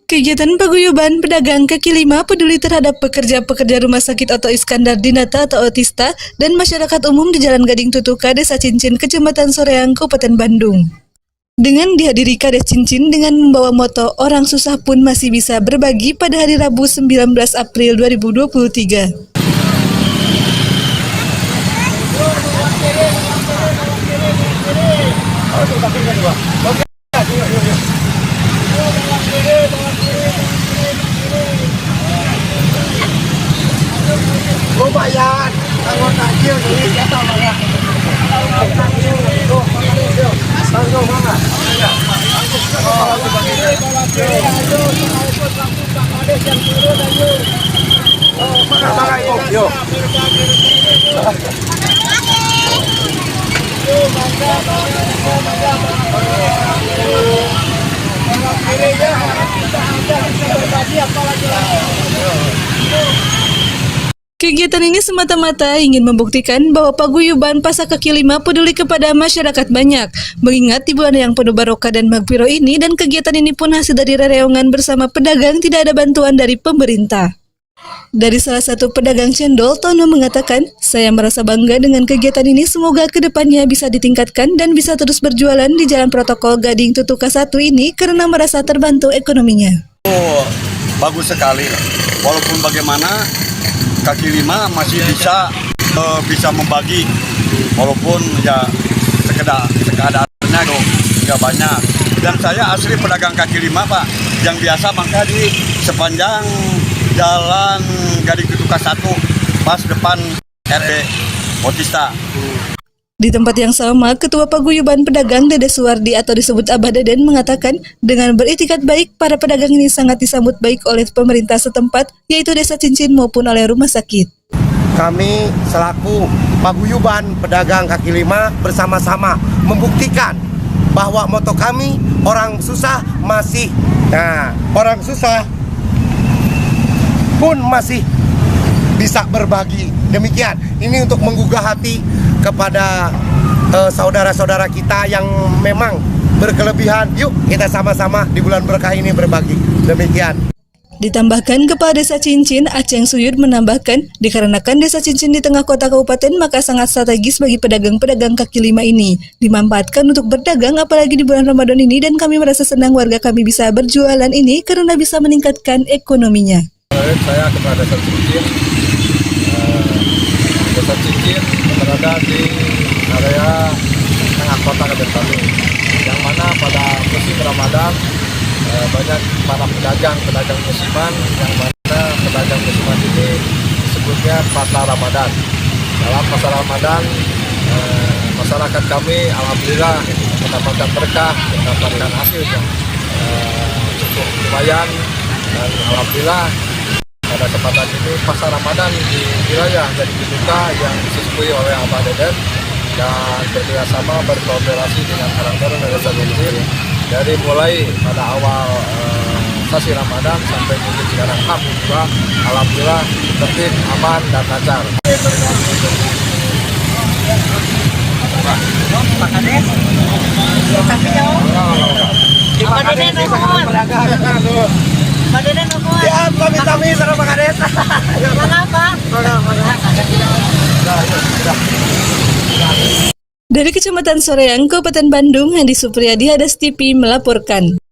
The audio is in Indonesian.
Kegiatan paguyuban pedagang kaki lima peduli terhadap pekerja-pekerja rumah sakit Oto Iskandar Dinata atau Otista dan masyarakat umum di Jalan Gading Tutuka, Desa Cincin, Kecamatan Soreang, Kabupaten Bandung. Dengan dihadiri Kades Cincin dengan membawa moto "Orang susah pun masih bisa berbagi" pada hari Rabu 19 April 2023. Lumayan, kalau takjil jadi jatuh banget. Kegiatan ini semata-mata ingin membuktikan bahwa paguyuban Pasar Kaki Lima peduli kepada masyarakat banyak. Mengingat di bulan yang penuh barokah dan magfirah ini, dan kegiatan ini pun hasil dari rereongan bersama pedagang, tidak ada bantuan dari pemerintah. Dari salah satu pedagang cendol, Tono mengatakan, "Saya merasa bangga dengan kegiatan ini, semoga kedepannya bisa ditingkatkan dan bisa terus berjualan di Jalan Protokol Gading Tutuka 1 ini karena merasa terbantu ekonominya." Oh, bagus sekali. Walaupun bagaimana, kaki lima masih bisa membagi, walaupun ya sekadarannya nggak banyak. Dan saya asli pedagang kaki lima, Pak, yang biasa mangka di sepanjang Jalan Gading Tutuka 1, pas depan RD Otista. Di tempat yang sama, Ketua Paguyuban Pedagang Dede Suwardi atau disebut Abah Deden mengatakan, dengan beritikat baik, para pedagang ini sangat disambut baik oleh pemerintah setempat, yaitu Desa Cincin maupun oleh rumah sakit. Kami selaku Paguyuban Pedagang Kaki Lima bersama-sama membuktikan bahwa moto kami, orang susah masih, orang susah pun masih bisa berbagi. Demikian, ini untuk menggugah hati kepada saudara-saudara kita yang memang berkelebihan. Yuk kita sama-sama di bulan berkah ini berbagi. Demikian. Ditambahkan, Kepala Desa Cincin, Aceng Suyud menambahkan, dikarenakan Desa Cincin di tengah kota kabupaten, maka sangat strategis bagi pedagang-pedagang kaki lima ini. Dimanfaatkan untuk berdagang apalagi di bulan Ramadan ini, dan kami merasa senang warga kami bisa berjualan ini karena bisa meningkatkan ekonominya. Saya Kepala Desa Cincin. Desa Cincin berada di area tengah kota Kabupaten Bandung, yang mana pada musim Ramadan banyak para pedagang musiman, yang mana pedagang musiman ini disebutnya pasar Ramadan. Dalam pasar Ramadan, masyarakat kami alhamdulillah mendapatkan berkah, mendapatkan hasil yang cukup lumayan, dan alhamdulillah pada kesempatan ini pasar Ramadan di wilayah Gading Tutuka yang disusui oleh Abah Deden dan bekerjasama berkooperasi dengan orang-orang dari Desa Cincin dari mulai pada awal sasi Ramadan sampai mungkin sekarang alhamdulillah tertib, aman dan lancar. Ya, kami sama Pak Kades. Dari Kecamatan Soreang, Kabupaten Bandung, Handi Supriyadi, Hadas TV melaporkan.